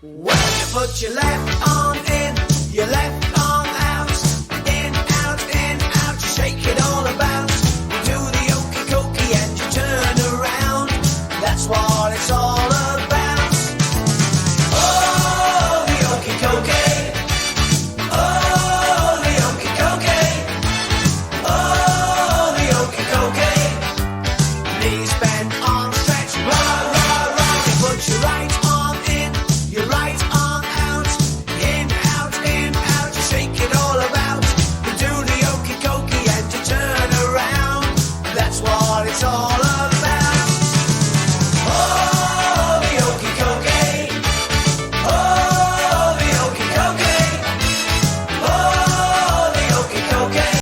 Well, you put your left arm in, your left arm out, in, out, you shake it all about. You do the okey-dokey and you turn around. That's what it's all